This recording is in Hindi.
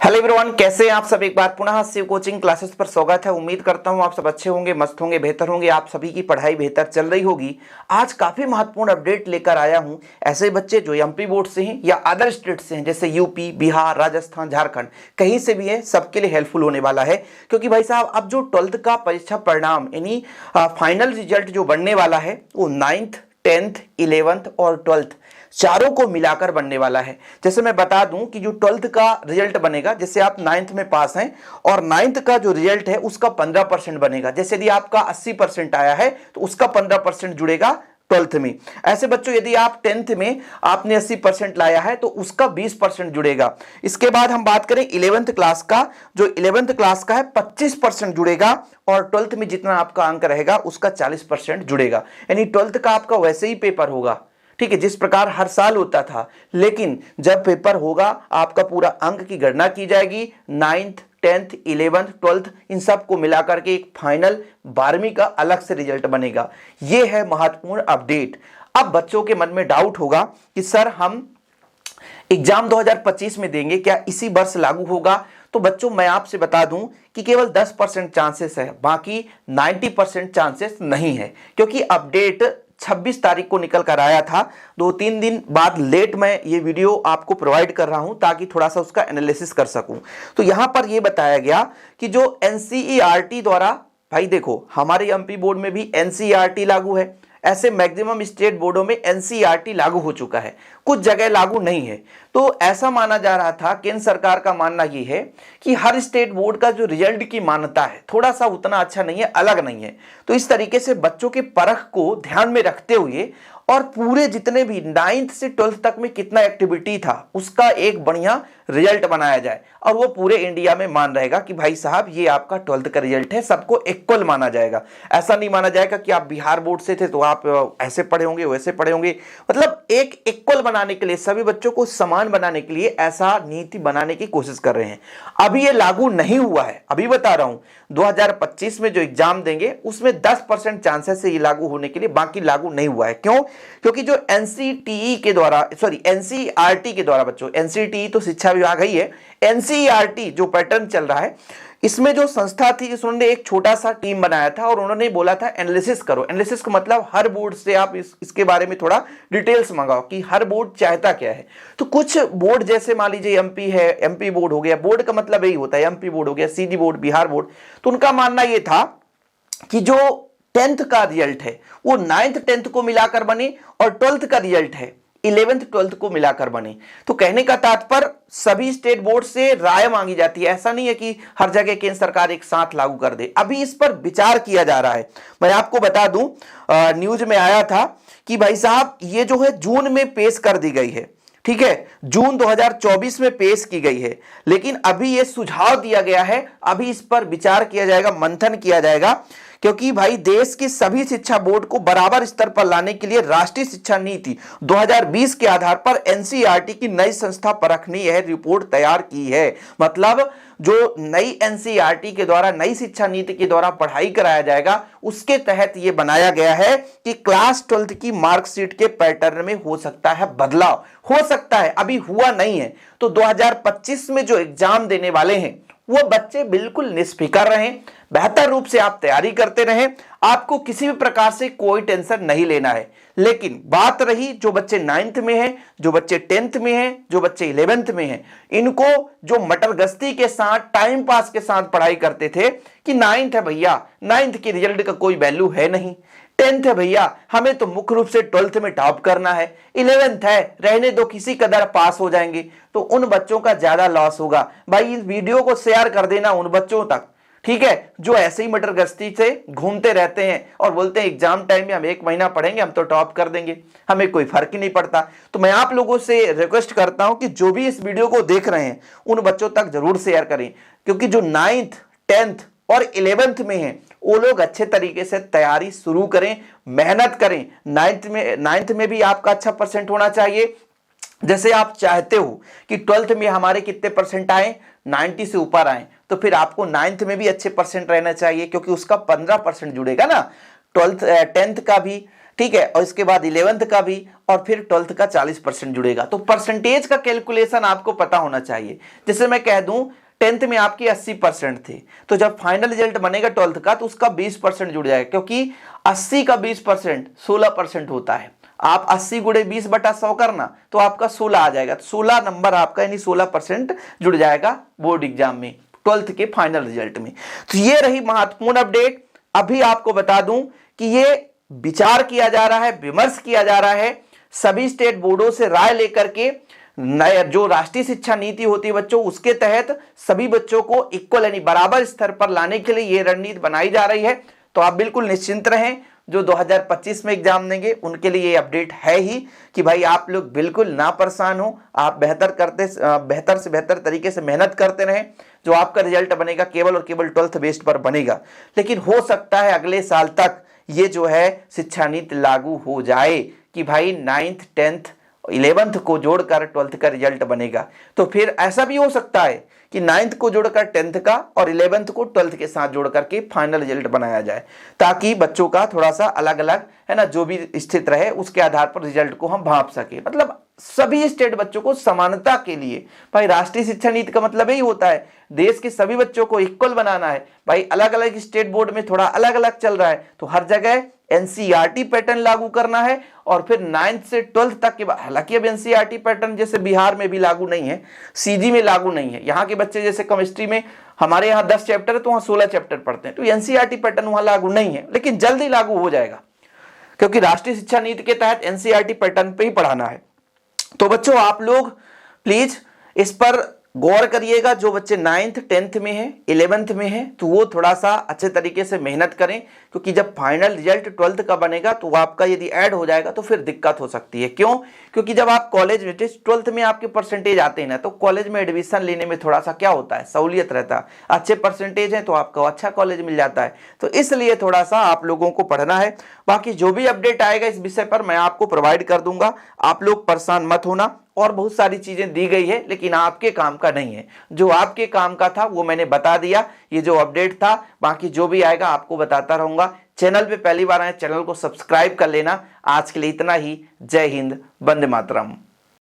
हेलो एवरीवन, कैसे हैं आप सब। एक बार पुनः शिव कोचिंग क्लासेस पर स्वागत है। उम्मीद करता हूं आप सब अच्छे होंगे, मस्त होंगे, बेहतर होंगे। आप सभी की पढ़ाई बेहतर चल रही होगी। आज काफी महत्वपूर्ण अपडेट लेकर आया हूं। ऐसे बच्चे जो एमपी बोर्ड से हैं या अदर स्टेट से हैं, जैसे यूपी, बिहार, राजस्थान, झारखंड, कहीं से भी है, सबके लिए हेल्पफुल होने वाला है। क्योंकि भाई साहब, अब जो 12th का परीक्षा परिणाम यानी फाइनल रिजल्ट जो बनने वाला है वो 9th, 10th, 11th और 12th चारों को मिलाकर बनने वाला है। जैसे मैं बता दूं कि जो 12th का रिजल्ट बनेगा, जैसे आप 9th में पास हैं और 9th का जो रिजल्ट है उसका 15% बनेगा। जैसे यदि आपका 80% आया है तो उसका 15% जुड़ेगा 12th में। ऐसे बच्चों, यदि आप 10th में आपने 80% लाया है तो उसका 20% जुड़ेगा। इसके बाद हम बात करें 11th क्लास का, जो 11th क्लास का है 25% जुड़ेगा और 12th में जितना आपका अंक रहेगा उसका 40% जुड़ेगा। यानी 12th का आपका वैसे ही पेपर होगा, ठीक है, जिस प्रकार हर साल होता था। लेकिन जब पेपर होगा आपका पूरा अंक की गणना की जाएगी। 9th, 10th, 11th, 12th इन सब को मिलाकर के एक फाइनल 12वीं का अलग से रिजल्ट बनेगा। यह है महत्वपूर्ण अपडेट। अब बच्चों के मन में डाउट होगा कि सर, हम एग्जाम 2025 में देंगे, क्या इसी वर्ष लागू होगा? तो बच्चों, मैं आपसे बता दूं कि केवल 10% चांसेस है, बाकी 90% चांसेस नहीं है। क्योंकि अपडेट 26 तारीख को निकल कर आया था। 2-3 दिन बाद लेट मैं ये वीडियो आपको प्रोवाइड कर रहा हूं ताकि थोड़ा सा उसका एनालिसिस कर सकूं। तो यहां पर यह बताया गया कि जो एनसीईआरटी द्वारा, भाई देखो, हमारे एमपी बोर्ड में भी एनसीईआरटी लागू है। ऐसे मैक्सिमम स्टेट बोर्डों में एनसीईआरटी लागू हो चुका है, कुछ जगह लागू नहीं है। तो ऐसा माना जा रहा था, केंद्र सरकार का मानना यह है कि हर स्टेट बोर्ड का जो रिजल्ट की मान्यता है थोड़ा सा उतना अच्छा नहीं है, अलग नहीं है। तो इस तरीके से बच्चों के परख को ध्यान में रखते हुए और पूरे जितने भी 9th से 12th तक में कितना एक्टिविटी था उसका एक बढ़िया रिजल्ट बनाया जाए और वो पूरे इंडिया में मान रहेगा कि भाई साहब, ये आपका 12th का रिजल्ट है, सबको इक्वल माना जाएगा। ऐसा नहीं माना जाएगा कि आप बिहार बोर्ड से थे तो आप ऐसे पढ़े होंगे, वैसे पढ़े होंगे। मतलब एक इक्वल बनाने के लिए, सभी बच्चों को समान बनाने के लिए ऐसा नीति बनाने की कोशिश कर रहे हैं। अभी ये लागू नहीं हुआ है, अभी बता रहा हूं। 2025 में जो एग्जाम देंगे उसमें 10% चांसेस है ये लागू होने के लिए, बाकी लागू नहीं हुआ है। क्यों? क्योंकि जो एनसीटीई के द्वारा, सॉरी एनसीईआरटी के द्वारा, बच्चों एनसीटीई तो शिक्षा विभाग ही है, एनसीईआरटी जो पैटर्न चल रहा है, इसमें जो संस्था थी उन्होंने एक छोटा सा टीम बनाया था और उन्होंने बोला था एनालिसिस करो। एनालिसिस का मतलब हर बोर्ड से आप इसके बारे में थोड़ा डिटेल्स मंगाओ कि हर बोर्ड चाहता क्या है। तो कुछ बोर्ड, जैसे मान लीजिए एमपी है, एमपी बोर्ड हो गया, बोर्ड का मतलब यही होता है, एमपी बोर्ड हो गया, सीजी बोर्ड, बिहार बोर्ड, तो उनका मानना यह था कि जो 10th का रिजल्ट है वो 9th, 10th को मिलाकर बने और 12th का रिजल्ट है 11th, 12th को मिलाकर बने। तो कहने का तात्पर्य, सभी स्टेट बोर्ड से राय मांगी जाती है। ऐसा नहीं है कि हर जगह केंद्र सरकार एक साथ लागू कर दे। अभी इस पर विचार किया जा रहा है। मैं आपको बता दूं, न्यूज में आया था कि भाई साहब, ये जो है जून में पेश कर दी गई है, ठीक है, जून 2024 में पेश की गई है। लेकिन अभी यह सुझाव दिया गया है, अभी इस पर विचार किया जाएगा, मंथन किया जाएगा। क्योंकि भाई, देश की सभी शिक्षा बोर्ड को बराबर स्तर पर लाने के लिए राष्ट्रीय शिक्षा नीति 2020 के आधार पर एनसीईआरटी की नई संस्था परखनी है रिपोर्ट तैयार की है। मतलब जो नई एनसीईआरटी के द्वारा, नई शिक्षा नीति के द्वारा पढ़ाई कराया जाएगा, उसके तहत यह बनाया गया है कि क्लास 12th की मार्कशीट के पैटर्न में हो सकता है बदलाव, हो सकता है, अभी हुआ नहीं है। तो 2025 में जो एग्जाम देने वाले हैं वो बच्चे बिल्कुल निष्फिक्र रहें, बेहतर रूप से आप तैयारी करते रहें। आपको किसी भी प्रकार से कोई टेंशन नहीं लेना है। लेकिन बात रही जो बच्चे 9th में हैं, जो बच्चे 10th में हैं, जो बच्चे 11th में हैं, इनको जो मटर गश्ती के साथ, टाइम पास के साथ पढ़ाई करते थे कि 9th है भैया, 9th के रिजल्ट का कोई वैल्यू है नहीं, 10th है भैया, हमें तो मुख्य रूप से 12th में टॉप करना है, 11th है, रहने दो, किसी कदर पास हो जाएंगे, तो उन बच्चों का ज्यादा लॉस होगा। भाई, इस वीडियो को शेयर कर देना उन बच्चों तक, ठीक है, जो ऐसे ही मटर गश्ती से घूमते रहते हैं और बोलते हैं एग्जाम टाइम में हम 1 महीना पढ़ेंगे, हम तो टॉप कर देंगे, हमें कोई फर्क ही नहीं पड़ता। तो मैं आप लोगों से रिक्वेस्ट करता हूं कि जो भी इस वीडियो को देख रहे हैं उन बच्चों तक जरूर शेयर करें। क्योंकि जो 9th, 10th और 11th में हैं वो लोग अच्छे तरीके से तैयारी शुरू करें, मेहनत करें। 9th में भी आपका अच्छा परसेंट होना चाहिए। जैसे आप चाहते हो कि 12th में हमारे कितने परसेंट आए, 90 से ऊपर आए, तो फिर आपको 9th में भी अच्छे परसेंट रहना चाहिए, क्योंकि उसका 15% जुड़ेगा ना। 10th का भी, ठीक है, और इसके बाद 11th का भी, और फिर 12th का 40% जुड़ेगा। तो परसेंटेज का कैलकुलेशन आपको पता होना चाहिए। जैसे मैं कह दूं 10th में आपकी 80% थे, तो जब फाइनल रिजल्ट बनेगा 12th का तो उसका 20% जुड़ जाएगा, क्योंकि 80 का 20% 16% होता है। आप 80 गुणे 20/100 करना तो आपका 16 आ जाएगा, तो 16 नंबर आपका यानी 16% जुड़ जाएगा बोर्ड एग्जाम में 12th के फाइनल रिजल्ट में। तो ये रही महत्वपूर्ण अपडेट। अभी आपको बता दूं कि ये विचार किया जा रहा है, विमर्श किया जा रहा है, सभी स्टेट बोर्डों से राय लेकर के नया जो राष्ट्रीय शिक्षा नीति होती है बच्चों, उसके तहत सभी बच्चों को इक्वल यानी बराबर स्तर पर लाने के लिए ये रणनीति बनाई जा रही है। तो आप बिल्कुल निश्चिंत रहें, जो 2025 में एग्जाम देंगे उनके लिए ये अपडेट है ही कि भाई आप लोग बिल्कुल ना परेशान हो, आप बेहतर से बेहतर तरीके से मेहनत करते रहें। जो आपका रिजल्ट बनेगा केवल और केवल 12th बेस्ड पर बनेगा, लेकिन हो सकता है अगले साल तक ये जो है शिक्षा नीति लागू हो जाए कि भाई 9th 10th 11th को जोड़कर 12th का रिजल्ट बनेगा। तो फिर ऐसा भी हो सकता है कि 9th को जोड़कर 10th का और 11th को 12th के साथ जोड़ करके फाइनल रिजल्ट बनाया जाए, ताकि बच्चों का थोड़ा सा अलग अलग है ना जो भी स्थित रहे उसके आधार पर रिजल्ट को हम भांप सके। मतलब सभी स्टेट बच्चों को समानता के लिए, भाई राष्ट्रीय शिक्षा नीति का मतलब यही होता है देश के सभी बच्चों को इक्वल बनाना है। भाई अलग अलग स्टेट बोर्ड में थोड़ा अलग अलग चल रहा है, तो हर जगह एनसीईआरटी पैटर्न लागू करना है। और फिर 9th से 12th तक के बाद, हालांकि अब एनसीईआरटी पैटर्न जैसे बिहार में भी लागू नहीं है, सीजी में लागू नहीं है। यहाँ के बच्चे जैसे केमिस्ट्री में हमारे यहाँ 10 चैप्टर है तो वहाँ 16 चैप्टर पढ़ते हैं, तो एनसीईआरटी पैटर्न वहाँ लागू नहीं है, लेकिन जल्दी लागू हो जाएगा, क्योंकि राष्ट्रीय शिक्षा नीति के तहत एनसीईआरटी पैटर्न पे ही पढ़ाना है। तो बच्चों आप लोग प्लीज इस पर गौर करिएगा। जो बच्चे 9th 10th में है 11th में है तो वो थोड़ा सा अच्छे तरीके से मेहनत करें, क्योंकि जब फाइनल रिजल्ट 12th का बनेगा तो आपका यदि ऐड हो जाएगा तो फिर दिक्कत हो सकती है। क्यों? क्योंकि जब आप कॉलेज में 12th में आपके परसेंटेज आते हैं ना, तो कॉलेज में एडमिशन लेने में थोड़ा सा क्या होता है, सहूलियत रहता है। अच्छे परसेंटेज है तो आपको अच्छा कॉलेज मिल जाता है, तो इसलिए थोड़ा सा आप लोगों को पढ़ना है। बाकी जो भी अपडेट आएगा इस विषय पर मैं आपको प्रोवाइड कर दूंगा, आप लोग परेशान मत होना। और बहुत सारी चीजें दी गई है लेकिन आपके काम का नहीं है, जो आपके काम का था वो मैंने बता दिया, ये जो अपडेट था। बाकी जो भी आएगा आपको बताता रहूंगा। चैनल पे पहली बार आए, चैनल को सब्सक्राइब कर लेना। आज के लिए इतना ही। जय हिंद, वंदे मातरम।